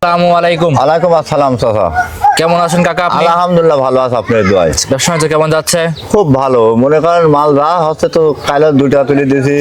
আসসালামু আলাইকুম। ওয়ালাইকুম আসসালাম চাচা। কেমন আছেন কাকা আপনি? আলহামদুলিল্লাহ ভালো আছে, আপনার দোয়ায়। ব্যবসা বাণিজ্য কেমন যাচ্ছে? খুব ভালো, মনে করেন মাল যা হচ্ছে তো কাইলে 2টা তুলে দিয়েছি,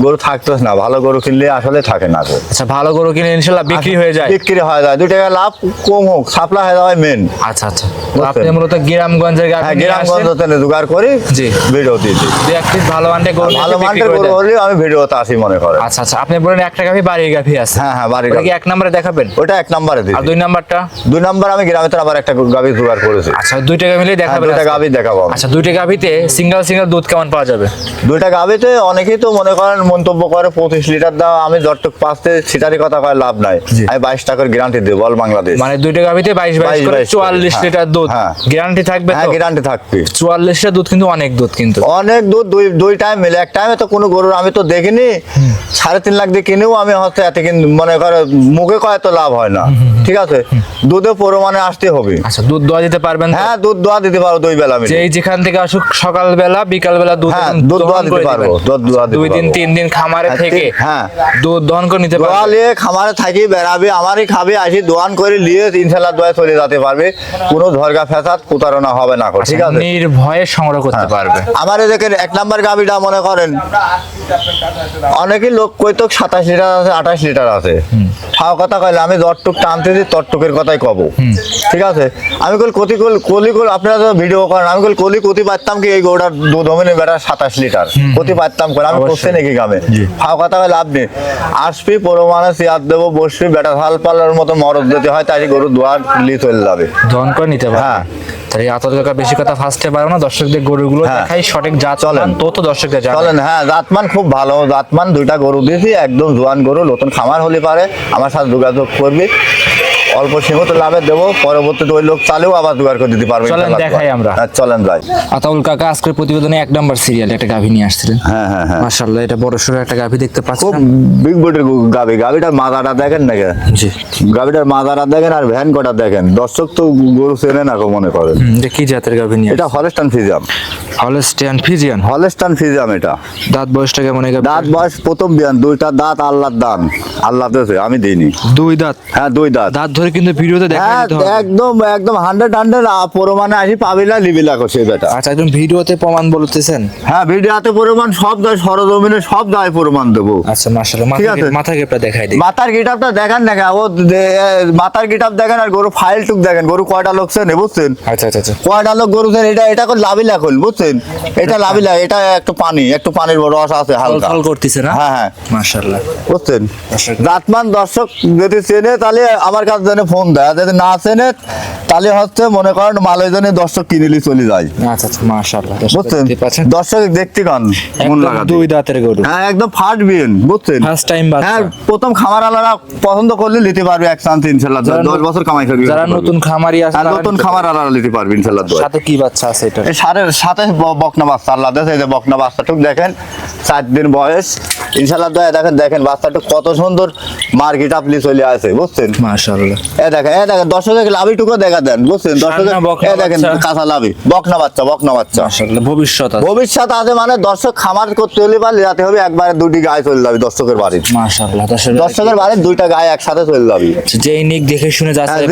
গরু থাকতেছে না। ভালো গরু কিনলে আসলে থাকে না তো। আচ্ছা, ভালো গরু কিনে ইনশাআল্লাহ বিক্রি হয়ে যায়। বিক্রি হয়ে যায়, 2 টাকা লাভ কম হোক, সাপ্লা হয়ে যাওয়াই মেন। আচ্ছা আচ্ছা, তো আপনি মূলত গ্রামগঞ্জের গাভী হ্যাঁ, নিয়ে গ্রামগঞ্জ আসেন। থেকে জোগাড় করি, জি। ভিডিও দিয়ে দিই। দুই এক পিস ভালো মানের গরু ভালো নিয়ে মানের বিক্রি করে গরু দেন। হলে আমি ভিডিওতে আসি মনে করেন। আচ্ছা আচ্ছা, আপনি বলেন একটা গাভী বাড়ির গাভী আছে। হ্যাঁ হ্যাঁ, বাড়ি ওটা কি এক নম্বরে দেখাবেন? ওটা 1 নম্বরে দিই। আর 2 নাম্বারটা? 2 নম্বর আমি গ্রামে তো আবার একটা গাভী জোগাড় করেছি। আচ্ছা, 2টা গাভী মিলে দেখাবেন। 2টা গাভী দেখাবো আমি। আচ্ছা, 2টা গাভীতে সিঙ্গেল দুধ কেমন পাওয়া যাবে? 2টা গাভীতে অনেকেই তো মনে করেন মন্তব্য করে 25 লিটার দাও, আমি যতটুক পাঁচতে সেটারই কথা কয় লাভ নাই। জি। আমি 22 টাকার গ্যারান্টি দেব অল বাংলাদেশ। মানে 2টা গাভীতে 22 করে 44 হ্যাঁ, লিটার দুধ হ্যাঁ। গ্যারান্টি থাকবে হ্যাঁ, তো? গ্যারান্টি থাকবে। 44 লিটার দুধ কিন্তু অনেক দুধ, কিন্তু অনেক দুধ, দুই টাইম মিলে। এক টাইমে তো কোনো গরুর আমি তো দেখিনি 3.5 লাখ দিয়ে কিনেও আমি হচ্ছে এত, কিন্তু মনে করে মুখে কয় তো লাভ হয় না। ঠিক আছে, দুধে পরিমাণে আসতে হবে। আচ্ছা, দুধ দোয়া দিতে পারবেন তো? হ্যাঁ, দুধ দোয়া দিতে পারো 2 বেলা মিলে। যেই যেখান থেকে আসুক সকালবেলা বিকালবেলা দুধ হ্যাঁ, একদম দুধ দোয়া দহন দিতে করে পারবো, দিবেন। দুধ দোয়া দিতে 2 দিন পারবো। 3 দিন খামারে হ্যাঁ, থেকে হ্যাঁ। দুধ দহন করে নিতে দোয়া পারবেন। নিয়ে খামারে থাকি, বেড়াবে, আমারই খাবে, আসি দোয়ান করে নিয়ে ইনশাল্লাহ দোয়া চলে যেতে পারবে। কোনো ঝরগা ফেসাদ প্রতারণা হবে না। ঠিক আছে, নির্ভয়ে সংগ্রহ করতে পারবে। আমার দেখেন 1 নাম্বার গাভীটা মনে করেন অনেকেই লোক কইতো 27 লিটার আছে, 28 লিটার আছে। খাওয়া কথা কইলে আমি যতটুক টানতে দিই ততটুকের কথাই কব। ঠিক আছে, আমি কলি আপনারা তো ভিডিও করেন, আমি কলি পারতাম কি এই গরুটার দুধ হবে না বেটা 27 লিটার কতি পারতাম করে, আমি করছি নাকি গামে। খাওয়া কথা কইলে লাভ নেই। আসবি পরমানে চেয়ার দেবো, বসবি, বেটা হাল পাল্লার মতো মরদ দিতে হয়, তাই গরু দোয়ার লি চলে যাবে, দহন করে নিতে পারবে। হ্যাঁ। তাই এত টাকা বেশি কথা ফার্স্টে পারবো না, দর্শকদের গরুগুলো হ্যাঁ। দেখাই সঠিক জাত চলেন। মান, তো দর্শকদের জানেন। চলেন। হ্যাঁ, জাতমান খুব ভালো জাতমান, 2টা গরু দিয়েছি, একদম জোয়ান গরু। নতুন খামার হলে পারে আমার সাথে যোগাযোগ করবি, অল্প সীমিত লাভে দেবো। পরবর্তীতে ওই লোক চালেও আবার জোগাড় করে দিতে পারবে। চলেন দেখাই আমরা। হ্যাঁ, চলেন যাই। আতাউল কাকা আজকের প্রতিবেদনে 1 নাম্বার সিরিয়ালে একটা গাভী নিয়ে আসছিলেন। হ্যাঁ হ্যাঁ হ্যাঁ, মাশাআল্লাহ, এটা বড় সড়ো একটা গাভী দেখতে খুব পাচ্ছেন। বিগ বডির গাভী। গাভীটার মাথাটা দেখেন নাকি? জি। গাভীটার মাথাটা দেখেন আর ভ্যান কটা দেখেন। দর্শক তো গরু চেনে না মনে করেন। এটা কি জাতের গাভী নিয়ে? এটা Holstein Friesian. Holstein Friesian. Holstein Friesian. এটা দাঁত বয়সটা কেমন? এই গাভী দাঁত বয়স প্রথম বিয়ান, 2টা দাঁত আল্লাহর দান, আল্লাহ দিয়েছে, আমি দিইনি। 2 দাঁত। হ্যাঁ, 2 দাঁত। দাঁত ধরে কিন্তু ভিডিওতে দেখা হ্যাঁ, দিতে হবে। একদম 100 পরমানে আসি পাবিলা লিবিলা করছে বেটা। আচ্ছা, একদম ভিডিওতে প্রমাণ বলতেছেন? হ্যাঁ, ভিডিওতে পরিমাণ সব যায়, সরজমিনে সব যায় প্রমাণ দেবো। আচ্ছা, মাশাআল্লাহ, ঠিক আছে। মাথা গেপটা দেখাই দিই। মাথার গিটাপটা দেখেন না, ও মাথার গিটাপ দেখেন আর গরু ফাইল টুক দেখেন, গরু কয়টা লোক চেনে বুঝছেন? আচ্ছা আচ্ছা আচ্ছা। কয়টা লোক গরু চেনে, এটা করে লাভিলা করল বুঝছেন? এটা লাভিলা, এটা একটু পানির রস আছে হালকা। ফল করতেছে না? হ্যাঁ হ্যাঁ, মাশাআল্লাহ। বুঝছেন? দর্শক। জাতমান দর্শক যদি চেনে তাহলে আমার কাছে যেন ফোন দেয়, আর যদি না চেনে তাহলে হচ্ছে মনে করেন মালয় জনে দর্শক কিনেলি চলে যায়। আচ্ছা আচ্ছা, মাশাআল্লাহ। বুঝছেন? দর্শক দেখতে কান মন লাগাতে। 2 দাঁতের গরু। হ্যাঁ, একদম ফার্স্ট বিন বুঝছেন? ফার্স্ট টাইম বাচ্চা। হ্যাঁ, প্রথম খামার আলারা পছন্দ করলে নিতে পারবে 1 চান্স ইনশাআল্লাহ। 10 বছর কামাই করবে যারা নতুন খামারি আছে, আর নতুন খামার আলারা নিতে পারবে ইনশাআল্লাহ। সাথে কি বাচ্চা আছে এটা? এই সারের সাথে বকনা বাচ্চা আল্লাহ দেয়, এই যে বকনা বাচ্চাটুক দেখেন, 4 দিন বয়স ইনশাআল্লাহ। দেখেন বাচ্চাটুক কত সুন্দর মার্কেট আপনি চলে আসে বুঝছেন? মাশাআল্লাহ। দেখেন দর্শকের লাভিটুকু দেখা দেন বুঝছেন? দর্শকের দেখেন কাঁচা লাভি বকনা বাচ্চা মাশাআল্লাহ, ভবিষ্যৎ আছে। মানে দর্শক খামার করতে হলে বা যাতে হবে একবারে 2টি গায়ে চলে যাবে দর্শকের বাড়ির। মাশাআল্লাহ, দর্শকের বাড়ির 2টা গায়ে একসাথে চলে যাবে। যেই নিক দেখে শুনে যাচ্ছে,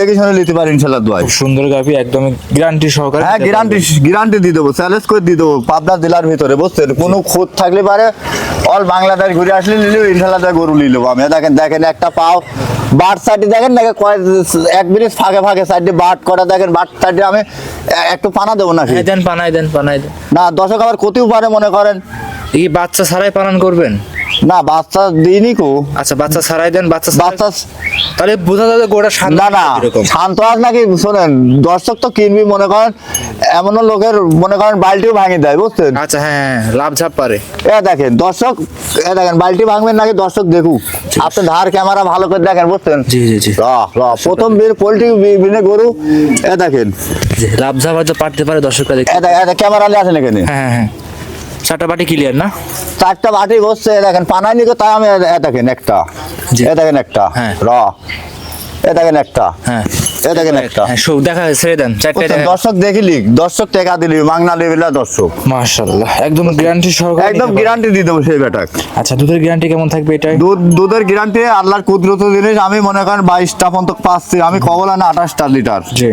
দেখে শুনে নিতে পারি ইনশাআল্লাহ দোয়াই। খুব সুন্দর গাভী, একদম গ্যারান্টি সহকারে। হ্যাঁ, গ্যারান্টি দিয়ে দেবো, চ্যালেঞ্জ করে দিয়ে দেবো পাবনা জেলার ভিতরে বুঝছেন? কোনো খুঁত থাকলে পারে অল বাংলাদেশ ঘুরে আসলে নিলেও ইনশাআল্লাহ গরু নিয়ে নেবো আমি। দেখেন একটা পাও বাট সাইডে দেখেন না, 1 মিনিট ফাঁকে সাইডে বাট করা দেখেন। বাট সাইডে আমি একটু পানা দেবো নাকি? দেন, পানাই দেন। না, দর্শক আবার ক্ষতিও পারে মনে করেন। এই বাচ্চা ছাড়াই পালন করবেন? না, বাচ্চা দিইনি কো। আচ্ছা, বাচ্চা ছাড়াই দেন। বাচ্চা তাহলে বোঝা যাবে গোটা শান্ত। না শান্ত আস নাকি শোনেন, দর্শক তো কিনবি মনে করেন, এমনও লোকের মনে করেন বালতিও ভাঙে দেয় বুঝছেন? আচ্ছা, হ্যাঁ, লাভ ঝাপ পারে। দেখেন দর্শক, দেখেন বালতি ভাঙবেন নাকি দর্শক দেখুক। আপনি ধার ক্যামেরা ভালো করে দেখেন বুঝছেন? জি জি জি। প্রথম পোল্ট্রি বিনে গরু দেখেন লাভ ঝাপ হয়তো পারতে পারে দর্শকরা দেখে। ক্যামেরা নিয়ে আসেন এখানে। হ্যাঁ, 4টা বাটি ক্লিয়ার না? 4টা বাটি বসছে দেখেন, পানাই নিকো তাই আমি দেখেন একটা। দেখেন একটা হ্যাঁ। এ দেখেন একটা, হ্যাঁ এ দেখেন একটা। হ্যাঁ সব দেখা ছেড়ে দেন চারটে বুঝছেন? দর্শক দেখিলি, দর্শক টাকা দিলি, মাংনা লেভেলা দর্শক, মাশাআল্লাহ একদম গ্যারান্টি সহকারে একদম গ্যারান্টি দিয়ে দেবো সেই বেটাক। আচ্ছা দুধের গ্যারান্টি কেমন থাকবে এটাই? দুধের গ্যারান্টি আল্লাহর কুদরত জিনিস। আমি মনে করেন 22টা পর্যন্ত পাচ্ছি, আমি কবলা না 28টা লিটার। জি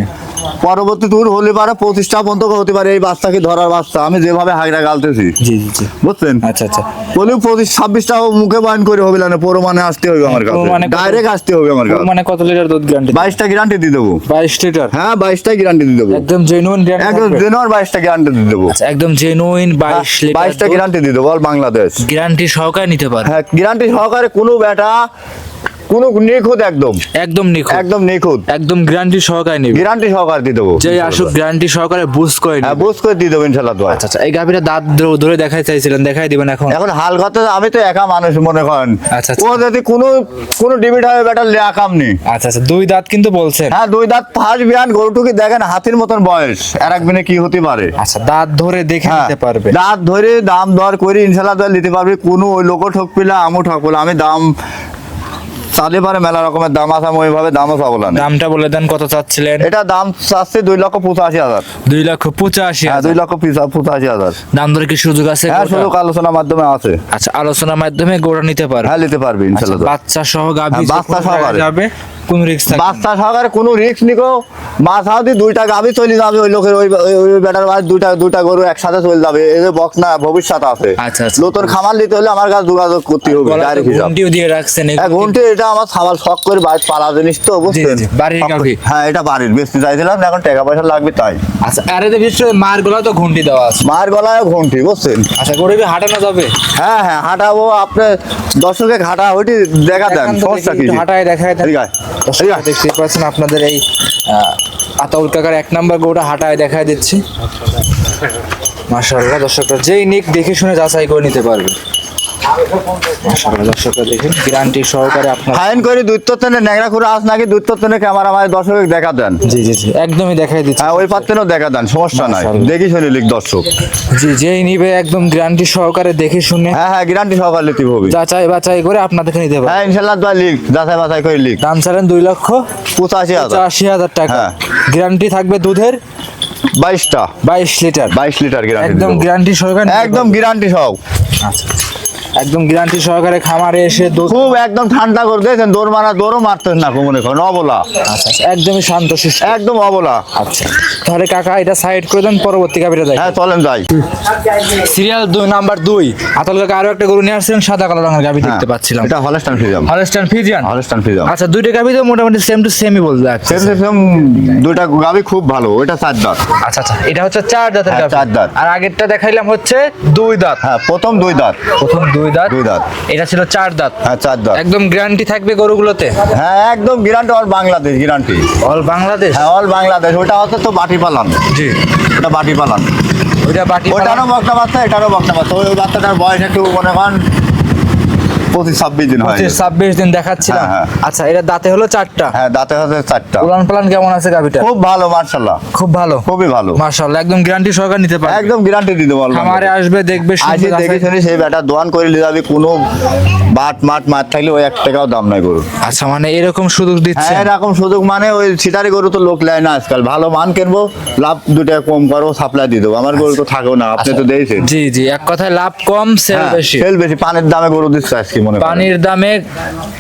পরবর্তী দূর হলে পারে 25টা পর্যন্ত হতে পারে। এই বাচ্চাকে ধরার বাচ্চা আমি যেভাবে হাগড়া গালতেছি, জি জি জি বুঝছেন? আচ্ছা আচ্ছা বলি 25-26টা মুখে বয়ান করে হবে না, প্রমাণে আসতে হবে আমার কাছে, প্রমাণে কত- ডাইরেক্ট আসতে হবে আমার কাছে। মানে কত লিটার দুধ গ্যারান্টি? 22টা গ্যারান্টি দিয়ে দেবো। 22 লিটার হ্যাঁ 22টা গ্যারান্টি দিয়ে দেবো, একদম জেনুইন গ্যারান্টি একদম জেনুইন 22টা গ্যারান্টি দিয়ে দেবো। আচ্ছা একদম জেনুইন 22 লিটার 22টা গ্যারান্টি দিয়ে দেবো অল বাংলাদেশ। গ্যারান্টি সহকারে নিতে পারবে। হ্যাঁ গ্যারান্টি সহকারে, কোনো বেটা কোনো নিখুঁত, একদম একদম নিখুঁত একদম নিখুঁত, একদম গ্যারান্টি সহকারে নেবে। গ্যারান্টি সহকারে দিয়ে দেবো। যে আসুক গ্যারান্টি সহকারে বুঝ করে হ্যাঁ নেবে। বুঝ করে দিয়ে দেবো ইনশাল্লাহ দোয়া। আচ্ছা আচ্ছা এই গাভীটা দাঁত ধরে দেখাই চাইছিলেন, দেখাই দিবেন এখন? এখন হাল কথা, আমি তো একা মানুষ মনে করেন, আচ্ছা, আচ্ছা। ও যদি কোনো ডিবিট হয় বেটার লেয়া কাম নেই। আচ্ছা আচ্ছা দুই দাঁত কিন্তু বলছেন। হ্যাঁ 2 দাঁত ফার্স্ট বিয়ান, গরুটুকি দেখেন হাতির মতন বয়স, আর একদিনে কি হতে পারে। আচ্ছা দাঁত ধরে দেখে হ্যাঁ, নিতে পারবে। দাঁত ধরে দাম দর করে ইনশাল্লাহ দর নিতে পারবে। কোনো ওই লোক ঠকপিলা আমও ঠকপিলা, আমি দাম চালে পারে মেলা রকমের দাম আছে, আমি ওইভাবে দামও চাবো না। দামটা বলে দেন কত চাচ্ছিলেন? এটা দাম চাচ্ছে 2,85,000। 2,85,000। হ্যাঁ 2,85,000। দাম ধরে কি সুযোগ আছে? হ্যাঁ গোটা? সুযোগ আলোচনার মাধ্যমে আছে। আচ্ছা আলোচনার মাধ্যমে গোটা নিতে পারবে। হ্যাঁ নিতে পারবে আচ্ছা, ইনশাল্লাহ দর। বাচ্চা সহ গাভী হ্যাঁ, বাচ্চা যে কোনো সহকারে। জায়গায় যাবে কোন রিস্ক থাকবে না। বাচ্চা সহকারে কোনো রিস্ক নিকো, মাছ হাওদি 2টা গাভী চলে যাবে ওই লোকের, ওই বেটার বাস দুইটা গরু একসাথে চলে যাবে। এই যে বক্স না ভবিষ্যৎ আছে। আচ্ছা, আচ্ছা। নতুন খামার নিতে হলে আমার কাছে যোগাযোগ করতে হবে, গলাতে ডাইরেক্ট হিসাব। ঘন্টিও দিয়ে রাখছেন এগুলো হ্যাঁ ঘন্টি, এটা আমার খামার শখ করে বাইরে পালা জিনিস তো, বুঝছেন? জি, বাড়ির শখ করে- গাভী। হ্যাঁ এটা বাড়ির, বেচতে চাইছিলাম না, এখন টাকা পয়সা লাগবে তাই। আচ্ছা আরে বিশেষ করে মার গলা তো ঘন্টি দেওয়া আছে। মায়ের গলায় ঘন্টি, বুঝছেন? আচ্ছা গরিবে হাঁটানো যাবে? হ্যাঁ হ্যাঁ হাঁটাবো, আপনি দর্শকে ঘাটা ওইটি দেখা দেন, দেখান তো সমস্যা দেখি, কি? একটু হাঁটায় দেখায় দেন। ঠিক আছে, দর্শক ঠিক আছে। দেখতে পাচ্ছেন আপনাদের এই আতাউল কাকার 1 নাম্বার গরুটা হাঁটায় দেখায় দিচ্ছি। মাশাআল্লাহ দর্শকরা যেই নিক দেখে শুনে যাচাই করে নিতে পারবে। মাশাআল্লাহ দর্শকরা দেখেন গ্যারান্টি সহকারে আপনার। ফাইন করে দুইতনে ন্যাংরা করে আস নাকি দুইতনে ক্যামেরা মায়ের দর্শকে দেখা দেন। জি জি জি একদমই দেখাই দিচ্ছি। হ্যাঁ ওই পাত্রেও দেখা দেন, সমস্যা নাই, মাশাআল্লাহ। দেখি শুনে লিখ দর্শক। জি যেই নিবে একদম গ্যারান্টি সহকারে দেখে শুনে হ্যাঁ হ্যাঁ গ্যারান্টি সহকারে লিখতে হবে। যাচাই বাছাই করে আপনাদেরকে নিতে পারবে। হ্যাঁ ইনশাল্লাহ দোয়া লিখ, যাচাই বাছাই করে লিখ। দাম চালেন 85,000। 2,85,000 টাকা। হ্যাঁ। গ্যারান্টি থাকবে দুধের 22টা 22 লিটার 22 লিটার গ্যারান্টি একদম গ্যারান্টি সহকারে নিতে একদম পারবে। গ্যারান্টি সহ। আচ্ছা একদম গ্যারান্টি সহকারে খামারে এসে দুধ। খুব একদম ঠান্ডা করে দিয়েছেন, দৌড়ও মারতেন না মনে করেন, অবলা আচ্ছা আচ্ছা একদমই শান্ত শিষ্ট। একদম অবলা। আচ্ছা তাহলে কাকা এটা সাইড করে দেন, পরবর্তী গাভীটা দেখ। হ্যাঁ চলেন যাই। সিরিয়াল 2 নাম্বার 2 আতল কাকা আরো একটা গরু নিয়ে আসছেন, সাদা কালো রঙের গাভী দেখতে হ্যাঁ, পাচ্ছিলাম। এটা Holstein Friesian. Holstein Friesian. Holstein Friesian. আচ্ছা দুইটা গাভী তো মোটামুটি সেম টু সেমই বলতে লাগছে। সেম দুইটা গাবি খুব ভালো, ওইটা 4 দাঁত। আচ্ছা আচ্ছা এটা হচ্ছে 4 দাঁতের হ্যাঁ, গাভী। 4 দাঁত। আর আগেরটা দেখাইলাম হচ্ছে 2 দাঁত। হ্যাঁ প্রথম 2 দাঁত। প্রথম 2 দাঁত। 2 দাঁত। এটা ছিল 4 দাঁত। হ্যাঁ 4 দাঁত। একদম গ্যারান্টি থাকবে গরুগুলোতে। হ্যাঁ একদম guarantee, all Bangladesh guarantee. All Bangladesh. হ্যাঁ অল বাংলাদেশ। ওটা হচ্ছে তো বাটি পালান। জি ওটা বাটি পালান। ওইটা বাটি ওটারও বকনা বাচ্চা, এটারও বকনা বাচ্চা। ওই বাচ্চাটার বয়স একটু মনে করেন 25-26 দিন হয়। 26 দিন দেখাচ্ছিলাম। হ্যাঁ, হ্যাঁ। আচ্ছা এটা দাঁতে হলো 4টা। হ্যাঁ দাঁতে হচ্ছে 4টা। উলান পালান কেমন আছে গাভীটা? খুব ভালো মাশাআল্লাহ, খুব ভালো। খুবই ভালো। মাশাআল্লাহ একদম গ্যারান্টি সহকারে নিতে পারবে। একদম গ্যারান্টি দিয়ে দেবো। খামারে আসবে দেখবে আসি শুনবে দেখে যাচাই- শুনে সেই বেটা দোয়ান করে নিয়ে যাবি, কোনো মাঠ থাকলে ওই 1 টাকাও দাম নাই গরু। আচ্ছা মানে এরকম সুযোগ দিচ্ছে। হ্যাঁ এরকম সুযোগ, মানে ওই সিটারি গরু তো লোক নেয় না আজকাল। ভালো মান কিনবো, লাভ 2 টাকা কম করবো, সাপ্লাই দিয়ে দেবো। আমার গরু তো থাকেও না, আপনি তো দিয়েছেন। জি জি এক কথায় লাভ কম সেল বেশি। সেল বেশি, পানির দামে গরু দিচ্ছে আজকে মনে করেন। পানির দামে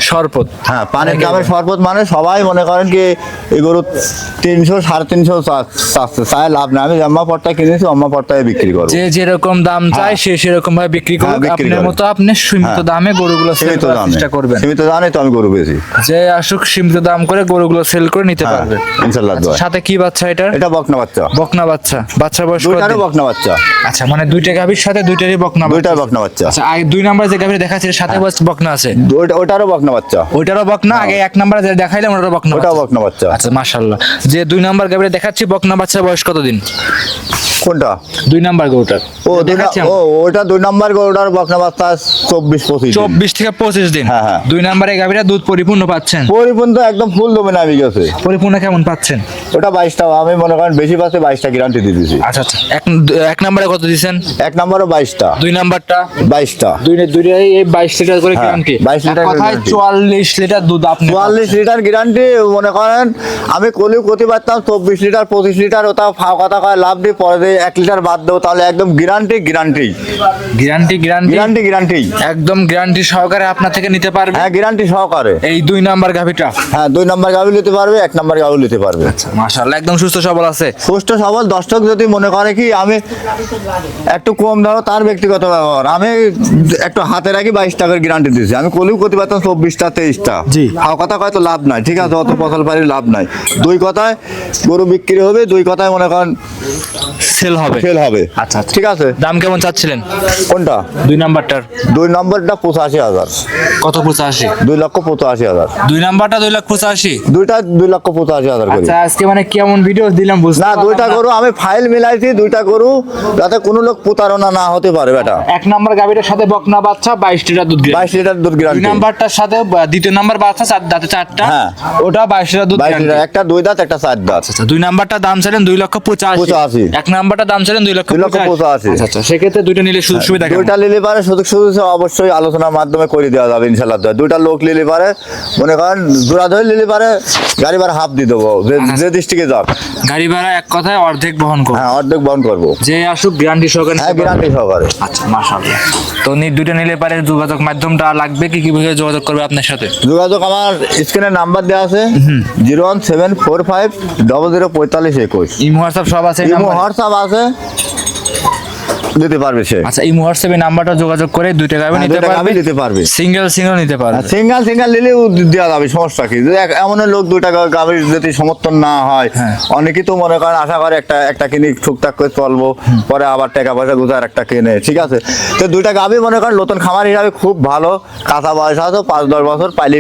শরবত। হ্যাঁ পানির দামে শরবত, মানে সবাই মনে করেন কি এই গরু 300 350 চাচ্ছে, চাই লাভ না। আমি আম্মা পট্টা কিনেছি, আম্মা পট্টায় বিক্রি করবো। যে যেরকম দাম চায় সে সেরকম ভাবে বিক্রি হ্যাঁ, করুক। বিক্রি আপনার করে। মতো আপনি সীমিত হ্যাঁ। দামে গরুগুলো সেল সীমিত করার দামে, চেষ্টা করবেন। সীমিত দামে তো আমি গরু বেশি। যে আসুক সীমিত দাম করে গরুগুলো সেল করে নিতে হ্যাঁ পারবে। ইনশাল্লাহ দোয়া। সাথে কি বাচ্চা এটা? এটা বকনা বাচ্চা। বকনা বাচ্চা। বাচ্চার বয়স কত দুইটারও দিন? বকনা বাচ্চা। আচ্ছা মানে দুইটা গাভীর সাথে দুইটারই বকনা বাচ্চা। দুইটার বকনা বাচ্চা। আচ্ছা আগে 2 নাম্বার যে গাভীর দেখাচ্ছে সাথে বকনা আছে। ওটারও বকনা বাচ্চা। ওইটারও বকনা, আগে 1 নাম্বার যে দেখাইলাম ওটারও বকনা। ওটাও বকনা বাচ্চা। আচ্ছা মাশাআল্লাহ। যে 2 নাম্বার গাভীর দেখাচ্ছি বকনা বাচ্চার বয়স কত দিন? কোনটা? 2 নাম্বার গরুটার ও ওইটা 2 নাম্বার গরুটার বকনা বাচ্চা 24-25 24 থেকে 25 দিন। হ্যাঁ, হ্যাঁ। 2 নাম্বারে গাভীরা দুধ পরিপূর্ণ পাচ্ছেন? পরিপূর্ণ একদম ফুল দমে নামে গেছে। পরিপূর্ণ কেমন পাচ্ছেন? ওটা 22টা, আমি মনে করেন বেশি পাচ্ছে 22টা গ্যারান্টি দিয়ে দিছি। আচ্ছা আচ্ছা, এক নাম্বারে কত দিছেন? 1 নাম্বারও 22টা, 2 নাম্বারটা 22টা, দুইটাই এই 22 লিটার করে হ্যাঁ, গ্যারান্টি। 22 লিটার করে কথায় guarantee। 44 লিটার দুধ আপনি 44 লিটার গ্যারান্টি। মনে করেন আমি কলিও করতে পারতাম 24 লিটার 25 লিটার, ওটা ফাও কথা কয় লাভ দিই, পরে দিয়ে 1 লিটার বাদ দেবো, তাহলে একদম গ্যারান্টি গ্যারান্টি একদম গ্যারান্টি সহকারে আপনার থেকে নিতে পারবে। হ্যাঁ, গ্যারান্টি সহকারে। এই 2 নাম্বার গাভীটা? হ্যাঁ, 2 নাম্বার গাভী নিতে পারবে, 1 নাম্বার গাভী নিতে পারবে। মাশাআল্লাহ, একদম সুস্থ সবল আছে। সুস্থ সবল। দর্শক যদি মনে করে কি আমি একটু কম ধরো, তার ব্যক্তিগত ব্যবহার, আমি একটু হাতে রাখি 22 টাকার গ্যারান্টি দিচ্ছি। আমি কলিও করতে পারতাম 24টা 23টা, জি। ফাও কথা কয় তো লাভ নাই, ঠিক আছে, অত ফসল পারি লাভ নাই। 2 কথায় গরু বিক্রি হবে, 2 কথায় মনে করেন সেল হবে। আচ্ছা, ঠিক আছে। দাম কেমন চাচ্ছিলেন কোনটা? 2 নাম্বারটার? 2 নম্বরটা 85,000। কত? 85? 2,85,000। 2 নাম্বারটা 2,85,000? দুইটা 2,85,000 করে। আচ্ছা, আজকে মানে কেমন ভিডিও দিলাম বুঝতে না, পারলাম 2টা না। গরু আমি ফাইল মিলাইছি, 2টা গরু যাতে কোনো লোক প্রতারণা না হতে পারে। বেটা 1 নাম্বার গাভীটার সাথে বকনা বাচ্চা 22 লিটার দুধ গ্যারান্টি। 22 লিটার দুধ 2 গ্যারান্টি। নাম্বারটার সাথে দ্বিতীয় নাম্বার বাচ্চা দাঁতে 4টা, হ্যাঁ। ওটা 22 লিটার দুধ 22 গ্যারান্টি। লিটার, একটা 2 দাঁত, একটা 4 দাঁত। আচ্ছা, 2 নাম্বারটা দাম ছিলেন 2,85,000। 85,000। 1 নাম্বারটা দাম ছিলেন 2,85,000। 2,85,000। আচ্ছা আচ্ছা, সেক্ষেত্রে দুইটা নিলে সুযোগ সুবিধা কেমন? 2টা নিলে পারে সুযোগ সুবিধা অবশ্যই আলোচনার মাধ্যমে করে দেওয়া যাবে ইনশাআল্লাহ। 2টা লোক নিলে পারে, মনে করেন জোড়া ধরে নিলে পারে গাড়ি ভাড়া হাফ দিয়ে দেবো, যে ডিস্ট্রিক্টে যাক। গাড়ি ভাড়া এক কথায় অর্ধেক বহন করব। হ্যাঁ, অর্ধেক বহন করবো। যে আসুক গ্যারান্টি সহকারে। হ্যাঁ, গ্যারান্টি সহকারে। আচ্ছা, মাশাআল্লাহ। তো দুইটা নিলে পারে যোগাযোগ মাধ্যমটা লাগবে কি, কিভাবে যোগাযোগ করবে আপনার সাথে? যোগাযোগ আমার স্ক্রিনে নাম্বার দেওয়া আছে, 01745004521। ইমো হোয়াটসঅ্যাপ সব আছে এই ইমো নাম্বারে? হোয়াটসঅ্যাপ আছে, দিতে পারবে সে। আচ্ছা, ইমো হোয়াটসঅ্যাপে নাম্বারটা যোগাযোগ করে দুইটা গাভী হ্যাঁ, নিতে দুইটা পারবে। গাভী নিতে পারবে। সিঙ্গেল নিতে পারবে। সিঙ্গেল নিলেও দেওয়া যাবে, সমস্যা কি? যদি এমন লোক 2টা গাভীর যদি সমর্থন না হয়, হ্যাঁ। অনেকেই তো মনে করেন আশা করে একটা কিনে টুকটাক করে চলবো, পরে আবার টাকা পয়সা গুজার একটা কিনে, ঠিক আছে। তো 2টা গাভী মনে করেন নতুন খামার হিসাবে খুব ভালো, কাঁচা বয়স আছে, 5-10 বছর পাইলে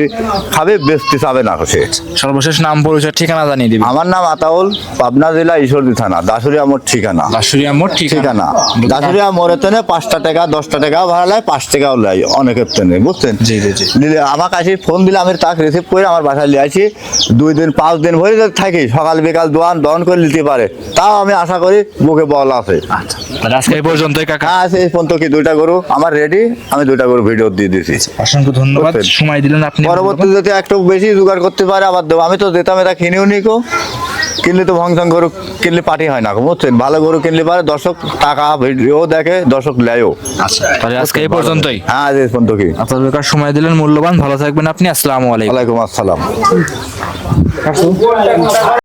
খাবে, বেচতে চাবে না সে। সর্বশেষ নাম পরিচয় ঠিকানা জানিয়ে দিবেন। আমার নাম আতাউল, পাবনা জেলা ঈশ্বরদী থানা, দাসুরিয়া মোড় ঠিকানা। দাসুরিয়া মোড় ঠিকানা দাসুরিয়া মোড়ে তেনে 5টা টাকা 10টা টাকা ভাড়া লাগে, 5 টাকাও লাগে অনেকের তেনে, বুঝছেন? জি জি জি। নিলে আমার কাছে ফোন দিলে আমি তাকে রিসিভ করে আমার বাসায় নিয়ে আসি। 2 দিন 5 দিন ভরে যদি থাকি, সকাল বিকাল দোয়ান করে নিতে পারে, তাও আমি আশা করি বুকে বল আছে। আচ্ছা, তাহলে আজকে এই পর্যন্তই কাকা। হ্যাঁ, আছে এই পর্যন্ত কি 2টা গরু আমার রেডি, আমি 2টা গরু ভিডিও দিয়ে দিয়েছি। অসংখ্য ধন্যবাদ, বুঝছেন? সময় দিলেন আপনি। পরবর্তী যদি একটু বেশি জোগাড় করতে পারে আবার দেবো। আমি তো যেতাম, এটা কিনেও নিকো, কিনলে তো ভংসং গরু কিনলে পার্টি হয় না, বুঝছেন? ভালো গরু কিনলে পারে দর্শক টাকা ভিডিও দেখে, দর্শক লেয়ও। আচ্ছা, তাহলে আজকে এই পর্যন্তই। হ্যাঁ, আজ এই পর্যন্ত কি। আপনার সময় দিলেন মূল্যবান, ভালো থাকবেন আপনি। আসসালামু আলাইকুম। ওয়ালাইকুম আসসালাম।